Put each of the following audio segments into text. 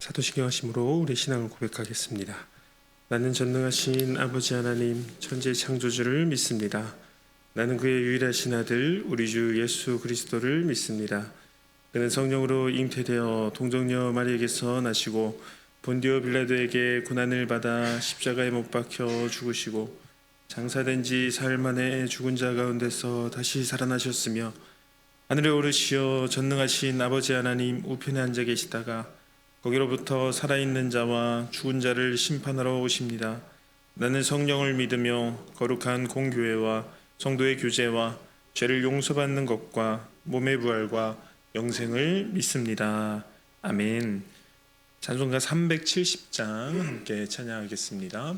사도신경 하심으로 우리 신앙을 고백하겠습니다. 나는 전능하신 아버지 하나님 천지 창조주를 믿습니다. 나는 그의 유일하신 아들 우리 주 예수 그리스도를 믿습니다. 그는 성령으로 잉태되어 동정녀 마리에게서 나시고 본디오 빌라도에게 고난을 받아 십자가에 못 박혀 죽으시고 장사된 지 사흘 만에 죽은 자 가운데서 다시 살아나셨으며 하늘에 오르시어 전능하신 아버지 하나님 우편에 앉아 계시다가 거기로부터 살아있는 자와 죽은 자를 심판하러 오십니다. 나는 성령을 믿으며 거룩한 공교회와 성도의 교제와 죄를 용서받는 것과 몸의 부활과 영생을 믿습니다. 아멘. 찬송가 370장 함께 찬양하겠습니다.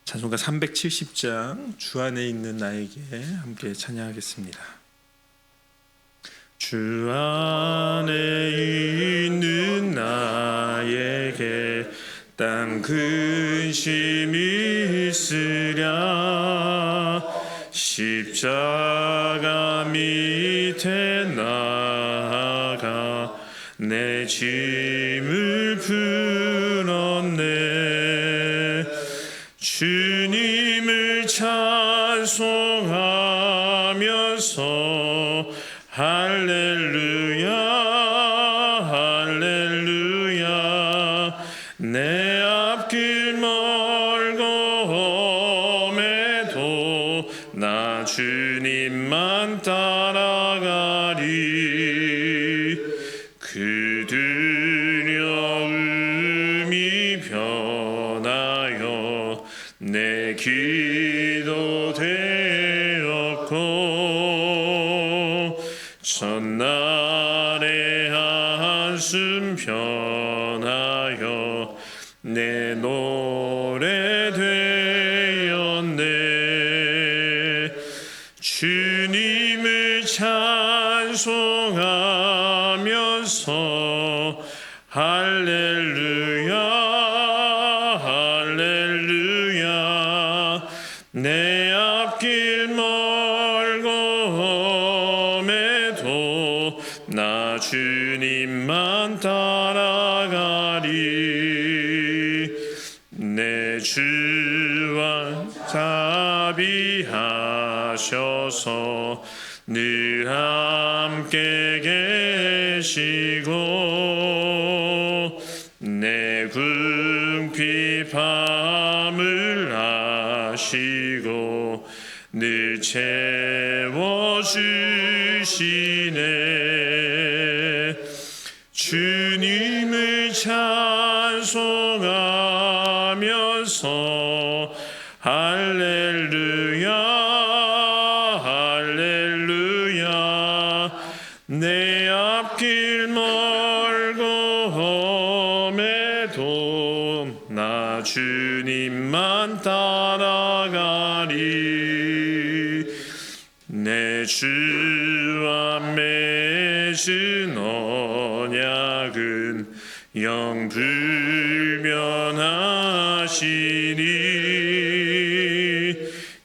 찬송가 370장 주 안에 있는 나에게 함께 찬양하겠습니다. 주 안에 있는 나에게 땅 근심이 있으랴 십자가 밑에 나아가 내 짐을 풀었네 주님을 찬송하면서 할렐루야 할렐루야 내 앞길 멀고 험해도 나 주님만 따라가리 그 두려움이 변하여 내 기도 되었고 첫날의 한숨 변하여 내 노래 되었네 주님을 찬송하면서 할렐루야 할렐루야 내 앞길 멀고 험해도 나 주님만 따라가리 내 주와 자비하셔서 늘 함께 계시고 내 궁핍함을 아시고 늘 채워주시네 주님을 찬송하면서 할렐루야 할렐루야 내 앞길 멀고 험해도 나 주님만 따라가리 내 주와 맺은 언약은 영불변하시니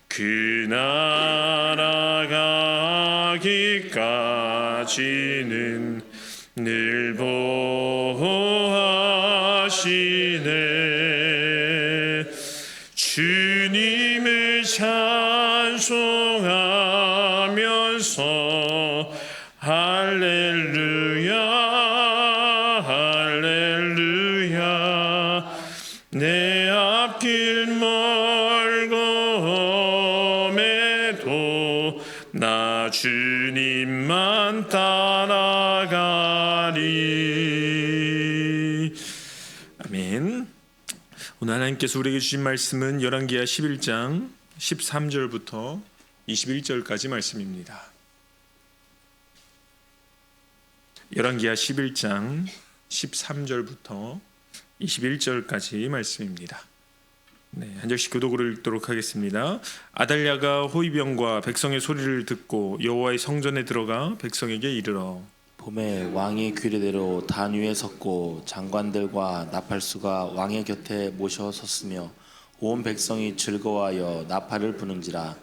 그 나라 가기까지는 늘 보호하시네 주님을 찬송하면서 할렐루야 할렐루야 내 앞길 멀고 험해도 나 주님만 따라가리 아멘. 오늘 하나님께서 우리에게 주신 말씀은 열왕기하 11장 13절부터 21절까지 말씀입니다. 열왕기하 11장 13절부터 21절까지 말씀입니다. 한 절씩 교독으로 읽도록 하겠습니다. 아달랴가 호위병과 백성의 소리를 듣고 여호와의 성전에 들어가 백성에게 이르러 봄에 왕이 규례대로 단 위에 섰고 장관들과 나팔수가 왕의 곁에 모셔 섰으며 온 백성이 즐거워하여 나팔을 부는지라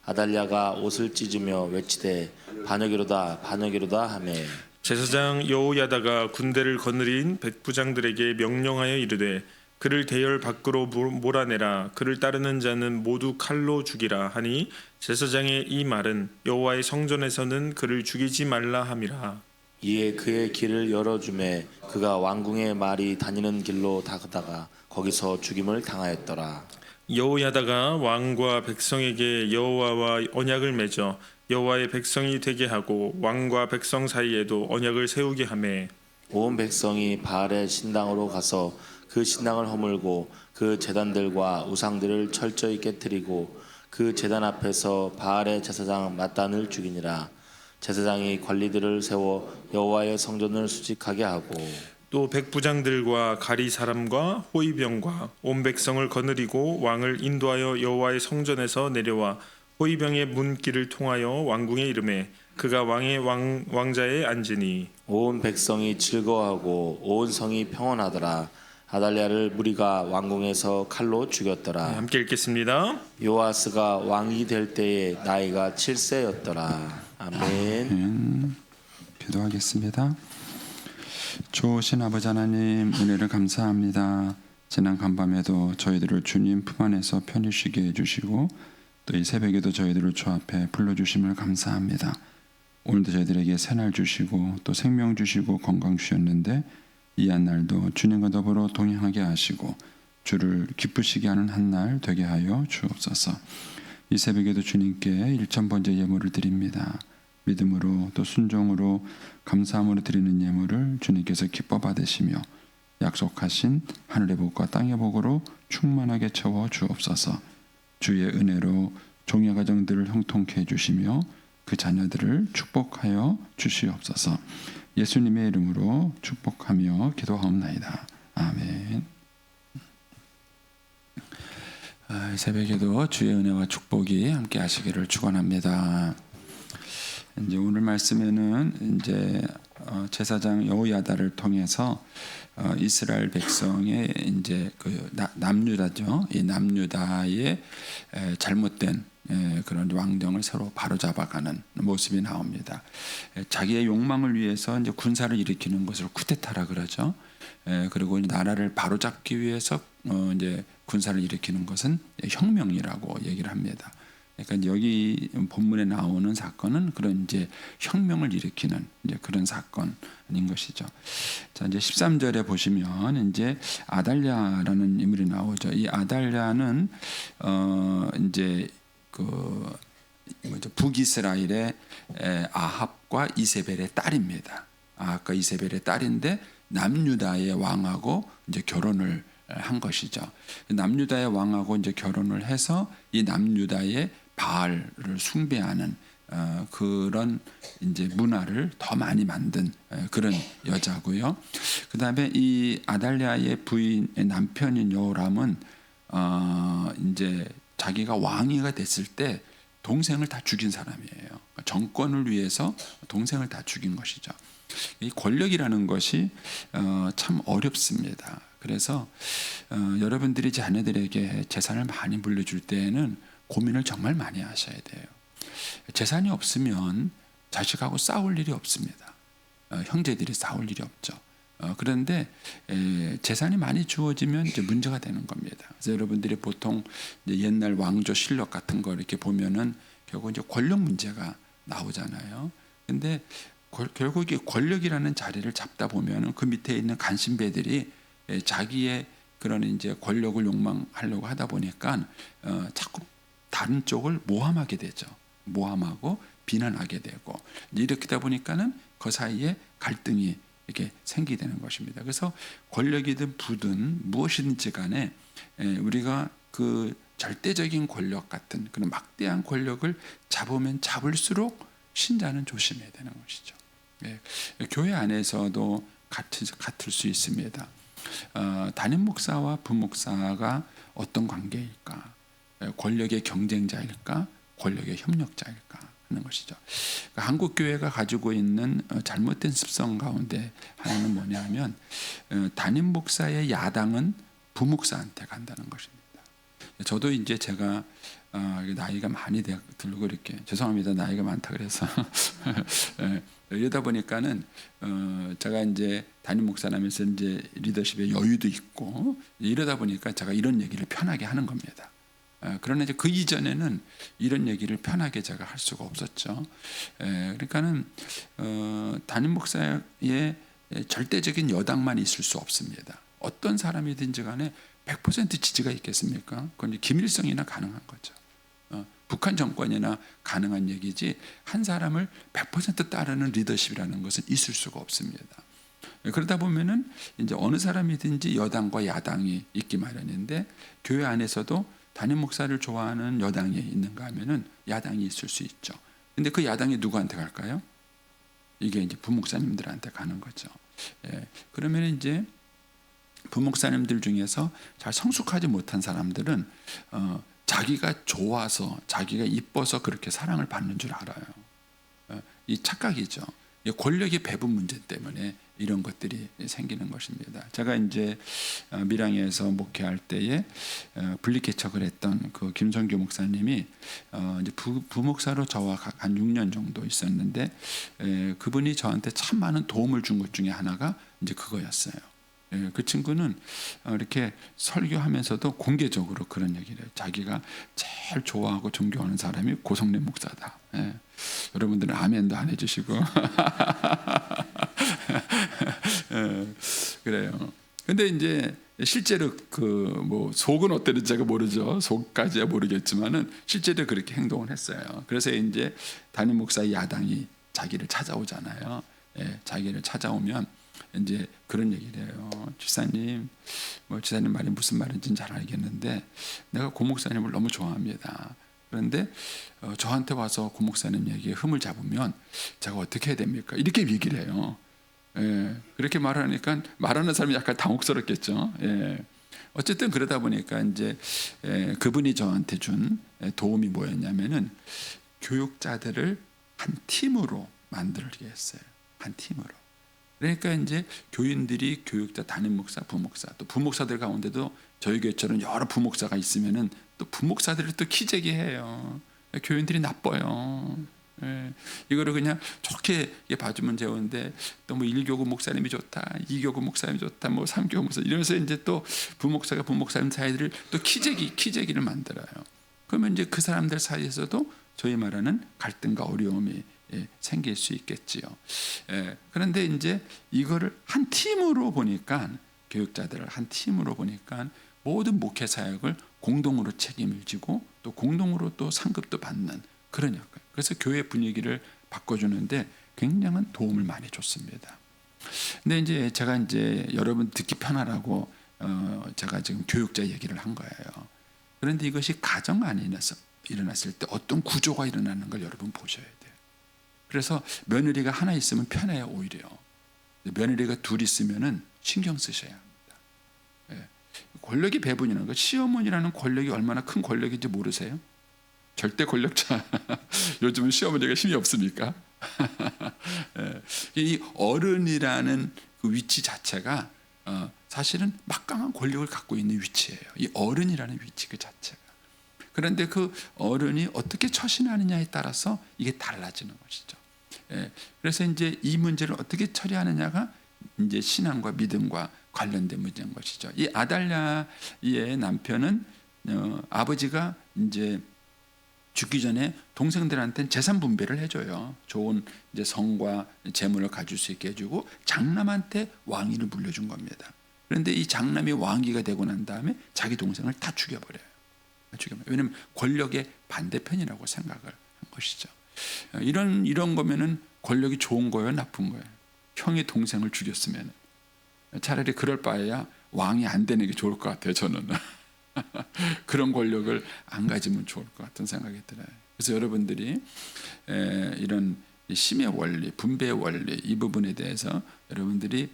아달랴가 옷을 찢으며 외치되 반역이로다 반역이로다 하며 제사장 여호야다가 군대를 거느린 백부장들에게 명령하여 이르되 그를 대열 밖으로 몰아내라. 그를 따르는 자는 모두 칼로 죽이라 하니 제사장의 이 말은 여호와의 성전에서는 그를 죽이지 말라 함이라. 이에 그의 길을 열어주매 그가 왕궁의 말이 다니는 길로 다가다가 거기서 죽임을 당하였더라. 여호야다가 왕과 백성에게 여호와와 언약을 맺어 여호와의 백성이 되게 하고 왕과 백성 사이에도 언약을 세우게 하매 온 백성이 바알의 신당으로 가서 그 신당을 허물고 그 제단들과 우상들을 철저히 깨뜨리고 그 제단 앞에서 바알의 제사장 mat단을 죽이니라. 제사장이 관리들을 세워 여호와의 성전을 수직하게 하고 또 백부장들과 가리 사람과 호위병과 온 백성을 거느리고 왕을 인도하여 여호와의 성전에서 내려와 호위병의 문길을 통하여 왕궁에 이르매 그가 왕의 왕자에 앉으니 온 백성이 즐거워하고 온 성이 평온하더라. 아달랴를 무리가 왕궁에서 칼로 죽였더라. 함께 읽겠습니다. 요아스가 왕이 될 때에 나이가 7세였더라. 아멘. 기도하겠습니다. 좋으신 아버지 하나님, 은혜를 감사합니다. 지난 간밤에도 저희들을 주님 품 안에서 편히 쉬게 해주시고 또 이 새벽에도 저희들을 주 앞에 불러주심을 감사합니다. 오늘도 저희들에게 새날 주시고 또 생명 주시고 건강 주셨는데 이 한 날도 주님과 더불어 동행하게 하시고 주를 기쁘시게 하는 한 날 되게 하여 주옵소서. 이 새벽에도 주님께 1000번째 예물을 드립니다. 믿음으로 또 순종으로 감사함으로 드리는 예물을 주님께서 기뻐 받으시며 약속하신 하늘의 복과 땅의 복으로 충만하게 채워 주옵소서. 주의 은혜로 종의 가정들을 형통케 해주시며 그 자녀들을 축복하여 주시옵소서. 예수님의 이름으로 축복하며 기도하옵나이다. 아멘. 이 새벽에도 주의 은혜와 축복이 함께 하시기를 축원합니다. 이제 오늘 말씀에는 이제 제사장 여호야다를 통해서 이스라엘 백성의 이제 그 남유다죠. 이 남유다의 잘못된 그런 왕정을 서로 바로잡아가는 모습이 나옵니다. 자기의 욕망을 위해서 이제 군사를 일으키는 것을 쿠데타라 그러죠. 그리고 나라를 바로잡기 위해서 이제 군사를 일으키는 것은 혁명이라고 얘기를 합니다. 그러니까 여기 본문에 나오는 사건은 그런 이제 혁명을 일으키는 이제 그런 사건인 것이죠. 자, 이제 13절에 보시면 이제 아달랴라는 인물이 나오죠. 이 아달랴는 이제 그 북이스라엘의 아합과 이세벨의 딸입니다. 아합과 이세벨의 딸인데 남유다의 왕하고 이제 결혼을 한 것이죠. 남유다의 왕하고 이제 결혼을 해서 이 남유다의 바알을 숭배하는 그런 이제 문화를 더 많이 만든 그런 여자고요. 그다음에 이 아달랴의 부인의 남편인 여호람은 이제 자기가 왕위가 됐을 때 동생을 다 죽인 사람이에요. 정권을 위해서 동생을 다 죽인 것이죠. 이 권력이라는 것이 참 어렵습니다. 그래서 여러분들이 자녀들에게 재산을 많이 물려줄 때에는 고민을 정말 많이 하셔야 돼요. 재산이 없으면 자식하고 싸울 일이 없습니다. 형제들이 싸울 일이 없죠. 그런데 재산이 많이 주어지면 이제 문제가 되는 겁니다. 그래서 여러분들이 보통 이제 옛날 왕조 실록 같은 거 이렇게 보면은 결국 이제 권력 문제가 나오잖아요. 근데 결국 이 권력이라는 자리를 잡다 보면은 그 밑에 있는 간신배들이 자기의 그런 이제 권력을 욕망하려고 하다 보니까 자꾸 다른 쪽을 모함하게 되죠. 모함하고 비난하게 되고 이렇게 되다 보니까는 그 사이에 갈등이 이렇게 생기게 되는 것입니다. 그래서 권력이든 부든 무엇이든지 간에 우리가 그 절대적인 권력 같은 그런 막대한 권력을 잡으면 잡을수록 신자는 조심해야 되는 것이죠. 교회 안에서도 같을 수 있습니다. 담임 목사와 부목사가 어떤 관계일까? 권력의 경쟁자일까? 권력의 협력자일까? 하는 것이죠. 그러니까 한국 교회가 가지고 있는 잘못된 습성 가운데 하나는 뭐냐면 담임 목사의 야당은 부목사한테 간다는 것입니다. 저도 이제 제가 나이가 많이 들고 이렇게 죄송합니다. 나이가 많다 그래서 이러다 보니까는 제가 이제 담임 목사라면서 이제 리더십에 여유도 있고 이러다 보니까 제가 이런 얘기를 편하게 하는 겁니다. 그러나 이제 그 이전에는 이런 얘기를 편하게 제가 할 수가 없었죠. 그러니까는 담임 목사의 절대적인 여당만 있을 수 없습니다. 어떤 사람이든지 간에 100% 지지가 있겠습니까? 그건 이제 김일성이나 가능한 거죠. 북한 정권이나 가능한 얘기지 한 사람을 100% 따르는 리더십이라는 것은 있을 수가 없습니다. 그러다 보면은 이제 어느 사람이든지 여당과 야당이 있기 마련인데 교회 안에서도 담임 목사를 좋아하는 여당이 있는가 하면은 야당이 있을 수 있죠. 근데 그 야당이 누구한테 갈까요? 이게 이제 부목사님들한테 가는 거죠. 그러면 이제 부목사님들 중에서 잘 성숙하지 못한 사람들은 자기가 좋아서 자기가 이뻐서 그렇게 사랑을 받는 줄 알아요. 이 착각이죠. 이 권력의 배분 문제 때문에 이런 것들이 생기는 것입니다. 제가 이제 밀양에서 목회할 때에 분리개척을 했던 그 김성규 목사님이 이제 부목사로 저와 한 6년 정도 있었는데 그분이 저한테 참 많은 도움을 준 것 중에 하나가 이제 그거였어요. 그 친구는 이렇게 설교하면서도 공개적으로 그런 얘기를 해요. 자기가 제일 좋아하고 존경하는 사람이 고성래 목사다. 여러분들은 아멘도 안 해주시고 그래요. 근데 이제 실제로 그 뭐 속은 어땠는지 제가 모르죠. 속까지야 모르겠지만은 실제로 그렇게 행동을 했어요. 그래서 이제 담임 목사의 야당이 자기를 찾아오잖아요. 자기를 찾아오면 이제 그런 얘기를 해요. 지사님, 뭐 지사님 말이 무슨 말인지는 잘 알겠는데 내가 고 목사님을 너무 좋아합니다. 그런데 저한테 와서 고 목사님 얘기에 흠을 잡으면 제가 어떻게 해야 됩니까? 이렇게 얘기를 해요. 그렇게 말하니까 말하는 사람이 약간 당혹스럽겠죠. 어쨌든 그러다 보니까 이제 그분이 저한테 준 도움이 뭐였냐면은 교육자들을 한 팀으로 만들게 했어요. 한 팀으로. 그러니까 이제 교인들이 교육자, 담임 목사, 부목사, 또 부목사들 가운데도 저희 교회처럼 여러 부목사가 있으면은 또 부목사들을 또 키재기해요. 교인들이 나빠요. 이거를 그냥 좋게 봐주면 좋은데 또 뭐 1교구 목사님이 좋다, 2교구 목사님이 좋다, 뭐 3교구 목사 이러면서 이제 또 부목사가 부목사님 사이들을 또 키재기를 만들어요. 그러면 이제 그 사람들 사이에서도 저희 말하는 갈등과 어려움이 생길 수 있겠지요. 그런데 이제 이거를 한 팀으로 보니까 교육자들을 한 팀으로 보니까 모든 목회 사역을 공동으로 책임을 지고 또 공동으로 또 상급도 받는 그런 역할. 그래서 교회 분위기를 바꿔주는데 굉장한 도움을 많이 줬습니다. 근데 이제 제가 이제 여러분 듣기 편하라고 제가 지금 교육자 얘기를 한 거예요. 그런데 이것이 가정 안에서 일어났을 때 어떤 구조가 일어나는 걸 여러분 보셔야 돼요. 그래서 며느리가 하나 있으면 편해요. 오히려 며느리가 둘 있으면은 신경 쓰셔야 합니다. 권력의 배분이라는 거, 시어머니라는 권력이 얼마나 큰 권력인지 모르세요? 절대 권력자. 요즘은 시어머니가 힘이 없습니까? 이 어른이라는 그 위치 자체가 사실은 막강한 권력을 갖고 있는 위치예요. 이 어른이라는 위치 그 자체가. 그런데 그 어른이 어떻게 처신하느냐에 따라서 이게 달라지는 것이죠. 그래서 이제 이 문제를 어떻게 처리하느냐가 이제 신앙과 믿음과 관련된 문제인 것이죠. 이 아달랴의 남편은 아버지가 이제 죽기 전에 동생들한테는 재산 분배를 해줘요. 좋은 이제 성과 재물을 가질 수 있게 해주고 장남한테 왕위를 물려준 겁니다. 그런데 이 장남이 왕위가 되고 난 다음에 자기 동생을 다 죽여버려요. 왜냐하면 권력의 반대편이라고 생각을 한 것이죠. 이런 거면은 권력이 좋은 거예요, 나쁜 거예요? 형이 동생을 죽였으면 차라리 그럴 바에야 왕이 안 되는 게 좋을 것 같아요. 저는 그런 권력을 안 가지면 좋을 것 같은 생각이 들어요. 그래서 여러분들이 이런 힘의 원리, 분배의 원리 이 부분에 대해서 여러분들이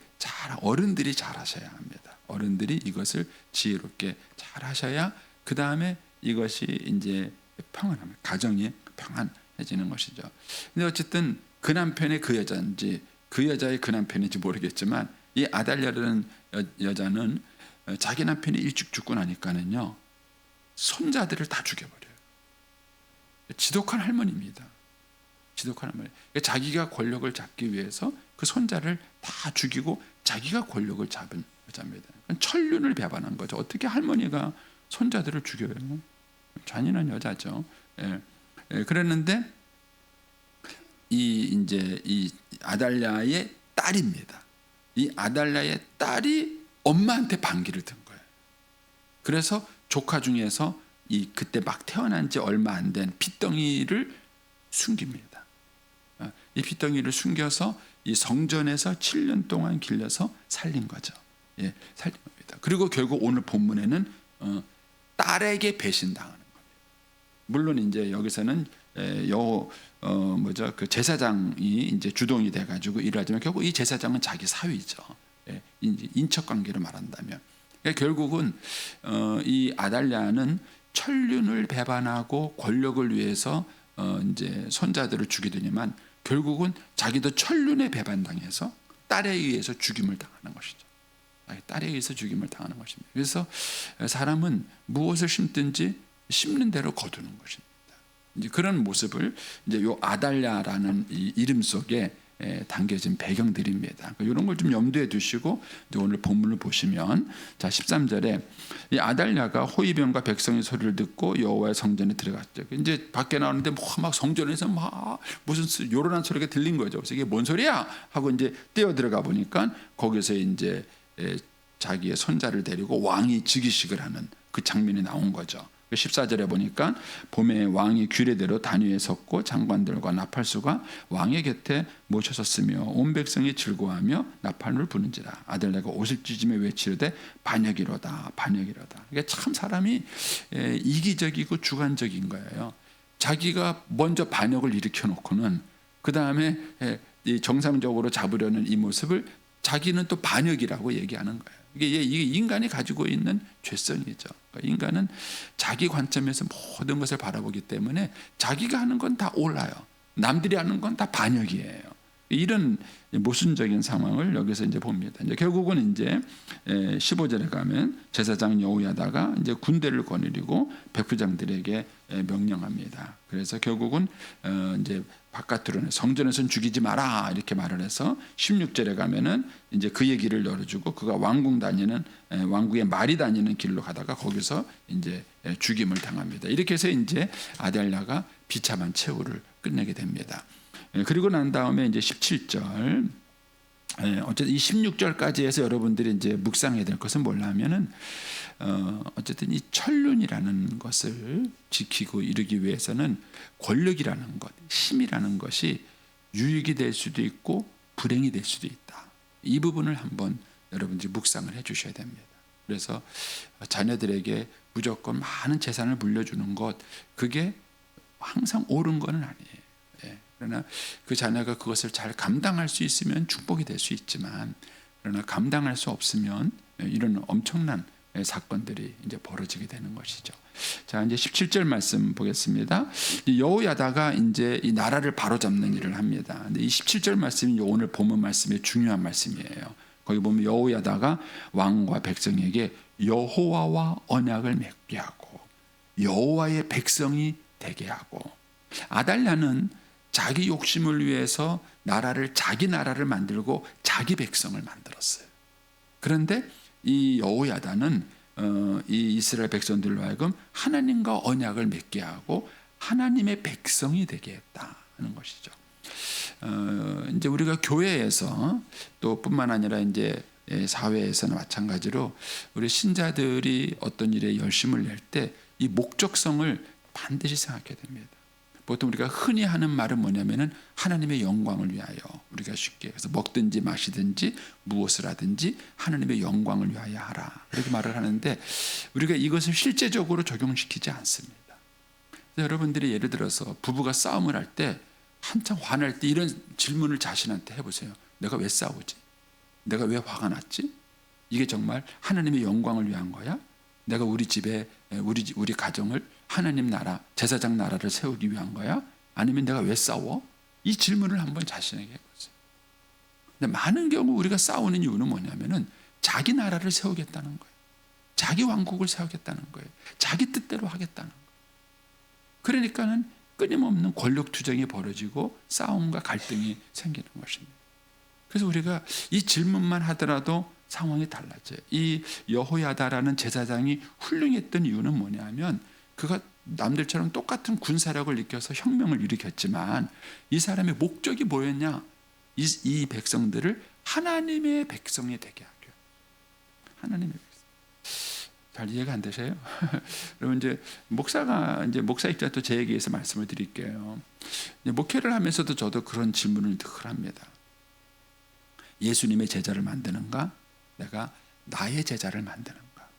어른들이 잘 하셔야 합니다. 어른들이 이것을 지혜롭게 잘 하셔야 그 다음에 이것이 이제 평안합니다. 가정이 평안해지는 것이죠. 근데 어쨌든 그 남편의 그 여자인지 그 여자의 그 남편인지 모르겠지만 이 아달랴라는 여자는 자기 남편이 일찍 죽고 나니까는요 손자들을 다 죽여버려요. 지독한 할머니입니다. 지독한 할머니. 자기가 권력을 잡기 위해서 그 손자를 다 죽이고 자기가 권력을 잡은 여자입니다. 천륜을 배반한 거죠. 어떻게 할머니가 손자들을 죽여요? 잔인한 여자죠. 그랬는데 이 아달랴의 딸입니다. 이 아달랴의 딸이 엄마한테 반기를 든 거예요. 그래서 조카 중에서 그때 막 태어난 지 얼마 안 된 핏덩이를 숨깁니다. 이 핏덩이를 숨겨서 이 성전에서 7년 동안 길러서 살린 거죠. 살린 겁니다. 그리고 결국 오늘 본문에는 딸에게 배신당하는 겁니다. 물론 이제 여기서는 그 제사장이 이제 주동이 돼가지고 일하지만 결국 이 제사장은 자기 사위죠. 인척 관계로 말한다면, 그러니까 결국은 이 아달랴는 천륜을 배반하고 권력을 위해서 이제 손자들을 죽이더니만 결국은 자기도 천륜에 배반당해서 딸에 의해서 죽임을 당하는 것이죠. 딸에 의해서 죽임을 당하는 것입니다. 그래서 사람은 무엇을 심든지 심는 대로 거두는 것입니다. 이제 그런 모습을 이제 요 아달랴라는 이 이름 속에 담겨진 배경들입니다. 이런 걸 좀 염두에 두시고 이제 오늘 본문을 보시면, 자 13절에 이 아달랴가 호위병과 백성의 소리를 듣고 여호와의 성전에 들어갔죠. 이제 밖에 나오는데 막 성전에서 막 무슨 요란한 소리가 들린 거죠. 그래서 이게 뭔 소리야 하고 이제 뛰어 들어가 보니까 거기서 이제 자기의 손자를 데리고 왕이 즉위식을 하는 그 장면이 나온 거죠. 14절에 보니까 봄에 왕이 규례대로 단위에 섰고 장관들과 나팔수가 왕의 곁에 모셔섰으며 온 백성이 즐거워하며 나팔을 부는지라. 아달랴가 옷을 찢으며 외치르되 반역이로다 반역이로다. 이게 참 사람이 이기적이고 주관적인 거예요. 자기가 먼저 반역을 일으켜 놓고는 그 다음에 정상적으로 잡으려는 이 모습을 자기는 또 반역이라고 얘기하는 거예요. 이게 인간이 가지고 있는 죄성이죠. 그러니까 인간은 자기 관점에서 모든 것을 바라보기 때문에 자기가 하는 건 다 옳아요. 남들이 하는 건 다 반역이에요. 이런 모순적인 상황을 여기서 이제 봅니다. 이제 결국은 이제 15절에 가면 제사장 여호야다가 이제 군대를 거느리고 백부장들에게 명령합니다. 그래서 결국은 이제 바깥으로는 성전에서는 죽이지 마라 이렇게 말을 해서 16절에 가면은 이제 그 얘기를 열어주고 그가 왕궁 다니는 왕궁의 말이 다니는 길로 가다가 거기서 이제 죽임을 당합니다. 이렇게 해서 이제 아달랴가 비참한 최후를 끝내게 됩니다. 그리고 난 다음에 이제 17절, 어쨌든 이 16절까지 해서 여러분들이 이제 묵상해야 될 것은 뭐냐면은 어쨌든 이 천륜이라는 것을 지키고 이루기 위해서는 권력이라는 것, 힘이라는 것이 유익이 될 수도 있고 불행이 될 수도 있다. 이 부분을 한번 여러분들이 묵상을 해주셔야 됩니다. 그래서 자녀들에게 무조건 많은 재산을 물려주는 것, 그게 항상 옳은 것은 아니에요. 그러나 그 자녀가 그것을 잘 감당할 수 있으면 축복이 될 수 있지만, 그러나 감당할 수 없으면 이런 엄청난 사건들이 이제 벌어지게 되는 것이죠. 자, 이제 17절 말씀 보겠습니다. 여호야다가 이제 이 나라를 바로잡는 일을 합니다. 근데 이 17절 말씀이 오늘 본문 말씀의 중요한 말씀이에요. 거기 보면 여호야다가 왕과 백성에게 여호와와 언약을 맺게 하고 여호와의 백성이 되게 하고, 아달랴는 자기 욕심을 위해서 자기 나라를 만들고 자기 백성을 만들었어요. 그런데 이 여호야다는 이 이스라엘 백성들로 하여금 하나님과 언약을 맺게 하고 하나님의 백성이 되게 했다는 것이죠. 이제 우리가 교회에서 또 뿐만 아니라 이제 사회에서는 마찬가지로 우리 신자들이 어떤 일에 열심을 낼 때 이 목적성을 반드시 생각해야 됩니다. 보통 우리가 흔히 하는 말은 뭐냐면은 하나님의 영광을 위하여, 우리가 쉽게 해서 먹든지 마시든지 무엇을 하든지 하나님의 영광을 위하여 하라 이렇게 말을 하는데, 우리가 이것을 실제적으로 적용시키지 않습니다. 여러분들이 예를 들어서 부부가 싸움을 할 때 한참 화날 때 이런 질문을 자신한테 해보세요. 내가 왜 싸우지? 내가 왜 화가 났지? 이게 정말 하나님의 영광을 위한 거야? 내가 우리 집에 우리 가정을 하나님 나라, 제사장 나라를 세우기 위한 거야? 아니면 내가 왜 싸워? 이 질문을 한번 자신에게 해보세요. 근데 많은 경우 우리가 싸우는 이유는 뭐냐면은 자기 나라를 세우겠다는 거예요. 자기 왕국을 세우겠다는 거예요. 자기 뜻대로 하겠다는 거예요. 그러니까는 끊임없는 권력 투쟁이 벌어지고 싸움과 갈등이 생기는 것입니다. 그래서 우리가 이 질문만 하더라도 상황이 달라져요. 이 여호야다라는 제사장이 훌륭했던 이유는 뭐냐면 그가 남들처럼 똑같은 군사력을 익혀서 혁명을 일으켰지만 이 사람의 목적이 뭐였냐? 이 백성들을 하나님의 백성이 되게 하려. 하나님의 백성. 잘 이해가 안 되세요? 여러분 이제 목사 입장도 제 얘기에서 말씀을 드릴게요. 목회를 하면서도 저도 그런 질문을 늘 합니다. 예수님의 제자를 만드는가? 내가 나의 제자를 만드는가?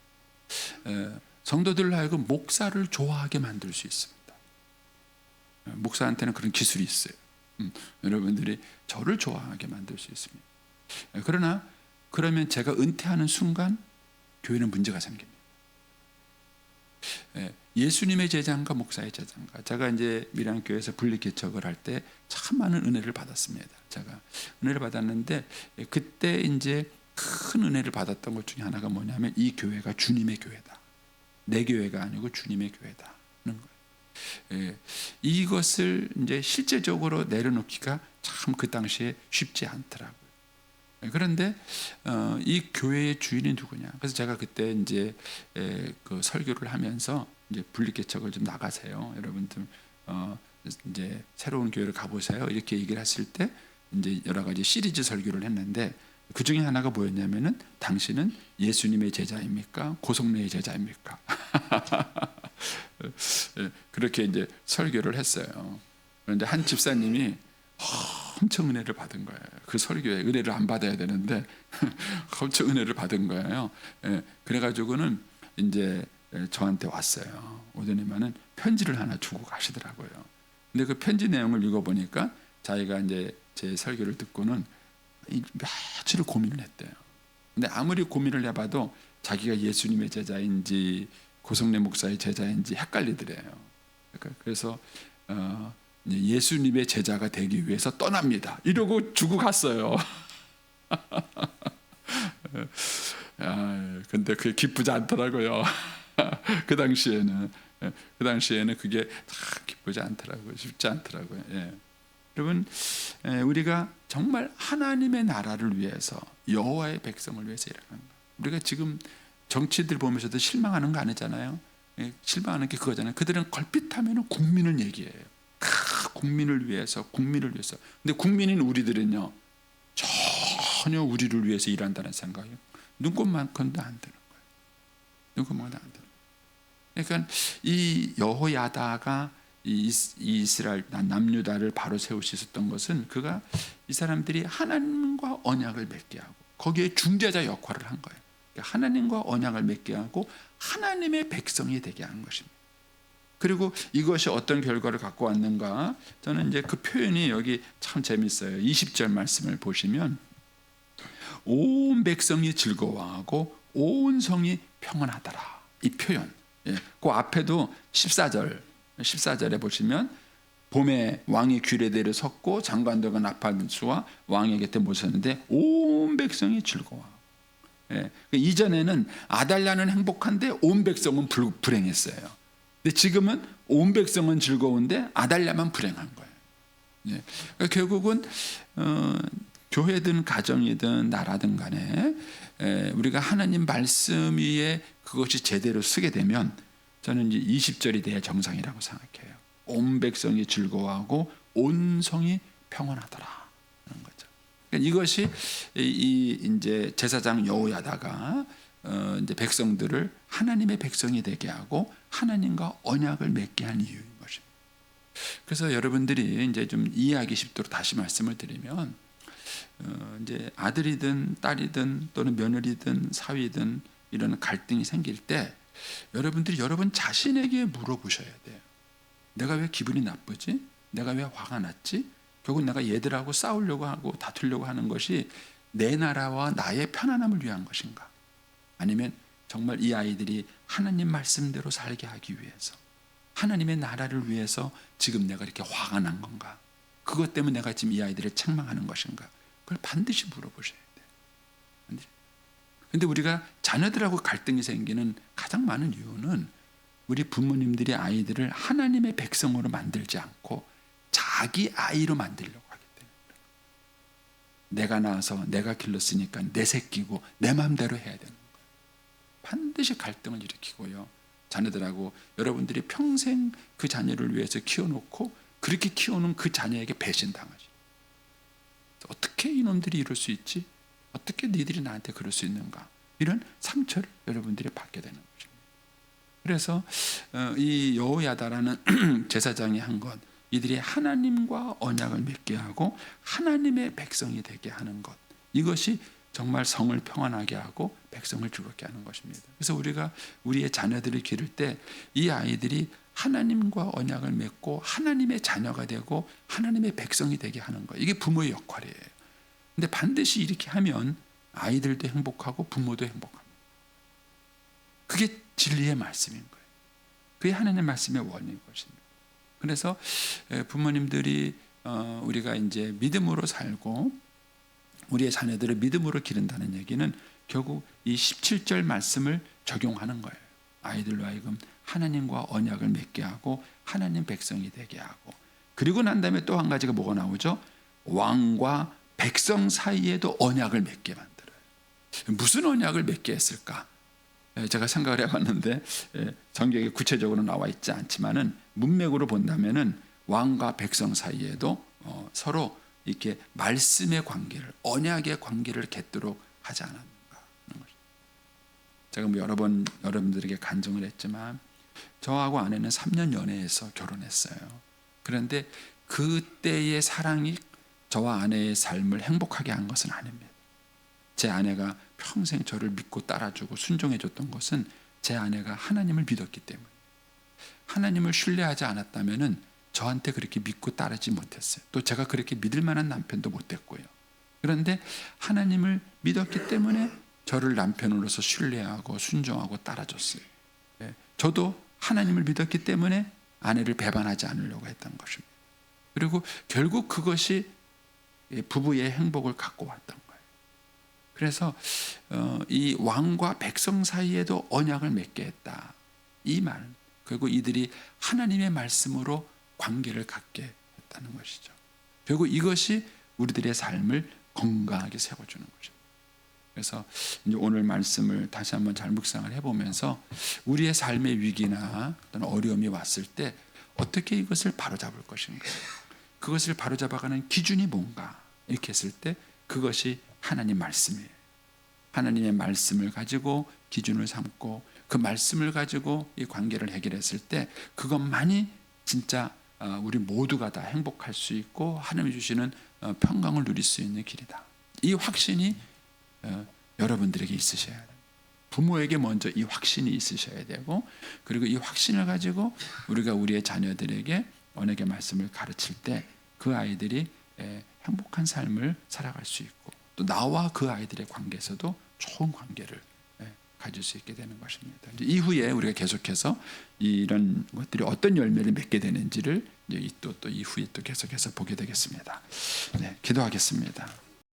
성도들로 하여금 목사를 좋아하게 만들 수 있습니다. 목사한테는 그런 기술이 있어요. 여러분들이 저를 좋아하게 만들 수 있습니다. 그러면 제가 은퇴하는 순간 교회는 문제가 생깁니다. 예수님의 제자인가 목사의 제자인가? 제가 이제 밀양교회에서 분리개척을 할 때 참 많은 은혜를 받았습니다. 제가 은혜를 받았는데 그때 이제 큰 은혜를 받았던 것 중에 하나가 뭐냐면 이 교회가 주님의 교회다. 내 교회가 아니고 주님의 교회다. 하는 거예요. 이것을 이제 실제적으로 내려놓기가 참 그 당시에 쉽지 않더라고요. 그런데 이 교회의 주인이 누구냐? 그래서 제가 그때 이제 그 설교를 하면서 이제 분리개척을 좀 나가세요, 여러분들. 이제 새로운 교회를 가보세요. 이렇게 얘기를 했을 때 이제 여러 가지 시리즈 설교를 했는데 그 중에 하나가 뭐였냐면은 당신은 예수님의 제자입니까? 고성래의 제자입니까? 그렇게 이제 설교를 했어요. 그런데 한 집사님이 엄청 은혜를 받은 거예요. 그 설교에 은혜를 안 받아야 되는데 엄청 은혜를 받은 거예요. 그래가지고는 이제 저한테 왔어요. 오더니만은 편지를 하나 주고 가시더라고요. 근데 그 편지 내용을 읽어보니까 자기가 이제 제 설교를 듣고는 며칠을 고민을 했대요. 근데 아무리 고민을 해봐도 자기가 예수님의 제자인지 고성래 목사의 제자인지 헷갈리더래요. 그래서 예수님의 제자가 되기 위해서 떠납니다. 이러고 주고 갔어요. 근데 그게 기쁘지 않더라고요. 그 당시에는 그게 다 기쁘지 않더라고요. 쉽지 않더라고요. 여러분, 우리가 정말 하나님의 나라를 위해서 여호와의 백성을 위해서 일하는 거예요. 우리가 지금 정치들 보면서도 실망하는 거 아니잖아요. 실망하는 게 그거잖아요. 그들은 걸핏하면 국민을 얘기해요. 국민을 위해서. 근데 국민인 우리들은요, 전혀 우리를 위해서 일한다는 생각이 눈꼽만큼도 안 드는 거예요. 눈꼽만큼도 안 드는 거예요. 그러니까 이 여호야다가 이 이스라엘 남유다를 바로 세울 수 있었던 것은 그가 이 사람들이 하나님과 언약을 맺게 하고 거기에 중재자 역할을 한 거예요. 그러니까 하나님과 언약을 맺게 하고 하나님의 백성이 되게 하는 것입니다. 그리고 이것이 어떤 결과를 갖고 왔는가? 저는 이제 그 표현이 여기 참 재밌어요. 20절 말씀을 보시면 온 백성이 즐거워하고 온 성이 평안하더라. 이 표현. 그 앞에도 14절에 보시면 봄에 왕이 규례대로 섰고 장관들과 나팔수와 왕의 곁에 모셨는데 온 백성이 즐거워하고. 이전에는 아달랴는 행복한데 온 백성은 불행했어요. 근데 지금은 온 백성은 즐거운데 아달랴만 불행한 거예요. 그러니까 결국은 교회든 가정이든 나라든 간에 우리가 하나님 말씀 위에 그것이 제대로 쓰게 되면 저는 이제 20절이 돼야 정상이라고 생각해요. 온 백성이 즐거워하고 온 성이 평안하더라 하는 거죠. 그러니까 이것이 이제 제사장 여호야다가 이제 백성들을 하나님의 백성이 되게 하고 하나님과 언약을 맺게 한 이유인 것입니다. 그래서 여러분들이 이제 좀 이해하기 쉽도록 다시 말씀을 드리면 이제 아들이든 딸이든 또는 며느리든 사위든 이런 갈등이 생길 때 여러분들이 여러분 자신에게 물어보셔야 돼요. 내가 왜 기분이 나쁘지? 내가 왜 화가 났지? 결국 내가 얘들하고 싸우려고 하고 다투려고 하는 것이 내 나라와 나의 편안함을 위한 것인가? 아니면 정말 이 아이들이 하나님 말씀대로 살게 하기 위해서 하나님의 나라를 위해서 지금 내가 이렇게 화가 난 건가? 그것 때문에 내가 지금 이 아이들을 책망하는 것인가? 그걸 반드시 물어보셔야 돼요. 반드시. 근데 우리가 자녀들하고 갈등이 생기는 가장 많은 이유는 우리 부모님들이 아이들을 하나님의 백성으로 만들지 않고 자기 아이로 만들려고 하기 때문에 내가 낳아서 내가 길렀으니까 내 새끼고 내 마음대로 해야 되는 거예요. 반드시 갈등을 일으키고요. 자녀들하고 여러분들이 평생 그 자녀를 위해서 키워놓고 그렇게 키워놓은 그 자녀에게 배신당하죠. 어떻게 이놈들이 이럴 수 있지? 어떻게 니들이 나한테 그럴 수 있는가? 이런 상처를 여러분들이 받게 되는 것입니다. 그래서 이 여호야다라는 제사장이 한 것, 이들이 하나님과 언약을 맺게 하고 하나님의 백성이 되게 하는 것, 이것이 정말 성을 평안하게 하고 백성을 즐겁게 하는 것입니다. 그래서 우리가 우리의 자녀들을 기를 때 이 아이들이 하나님과 언약을 맺고 하나님의 자녀가 되고 하나님의 백성이 되게 하는 것, 이게 부모의 역할이에요. 근데 반드시 이렇게 하면 아이들도 행복하고 부모도 행복합니다. 그게 진리의 말씀인 거예요. 그게 하나님의 말씀의 원인 것입니다. 그래서 부모님들이 우리가 이제 믿음으로 살고 우리의 자녀들을 믿음으로 기른다는 얘기는 결국 이 17절 말씀을 적용하는 거예요. 아이들로 하여금 하나님과 언약을 맺게 하고 하나님 백성이 되게 하고, 그리고 난 다음에 또 한 가지가 뭐가 나오죠? 왕과 백성 사이에도 언약을 맺게 만들어요. 무슨 언약을 맺게 했을까? 제가 생각을 해봤는데 성경에 구체적으로 나와 있지 않지만은 문맥으로 본다면은 왕과 백성 사이에도 서로 이렇게 말씀의 관계를, 언약의 관계를 맺도록 하지 않았는가 하는 것입니다. 제가 뭐 여러 번 여러분들에게 간증을 했지만 저하고 아내는 3년 연애해서 결혼했어요. 그런데 그때의 사랑이 저와 아내의 삶을 행복하게 한 것은 아닙니다. 제 아내가 평생 저를 믿고 따라주고 순종해줬던 것은 제 아내가 하나님을 믿었기 때문에, 하나님을 신뢰하지 않았다면 저한테 그렇게 믿고 따르지 못했어요. 또 제가 그렇게 믿을 만한 남편도 못 됐고요. 그런데 하나님을 믿었기 때문에 저를 남편으로서 신뢰하고 순종하고 따라줬어요. 저도 하나님을 믿었기 때문에 아내를 배반하지 않으려고 했던 것입니다. 그리고 결국 그것이 부부의 행복을 갖고 왔던 거예요. 그래서 이 왕과 백성 사이에도 언약을 맺게 했다. 이 말은 결국 이들이 하나님의 말씀으로 관계를 갖게 했다는 것이죠. 결국 이것이 우리들의 삶을 건강하게 세워주는 것입니다. 그래서 이제 오늘 말씀을 다시 한번 잘 묵상을 해보면서 우리의 삶의 위기나 어떤 어려움이 왔을 때 어떻게 이것을 바로잡을 것인가, 그것을 바로잡아가는 기준이 뭔가, 이렇게 했을 때 그것이 하나님 말씀이에요. 하나님의 말씀을 가지고 기준을 삼고 그 말씀을 가지고 이 관계를 해결했을 때 그것만이 진짜 우리 모두가 다 행복할 수 있고 하나님이 주시는 평강을 누릴 수 있는 길이다. 이 확신이 여러분들에게 있으셔야 돼요. 부모에게 먼저 이 확신이 있으셔야 되고, 그리고 이 확신을 가지고 우리가 우리의 자녀들에게 언약의 말씀을 가르칠 때 그 아이들이 행복한 삶을 살아갈 수 있고, 또 나와 그 아이들의 관계에서도 좋은 관계를 가질 수 있게 되는 것입니다. 이제 이후에 우리가 계속해서 이런 것들이 어떤 열매를 맺게 되는지를 이제 또 이후에 또 계속해서 보게 되겠습니다. 네, 기도하겠습니다.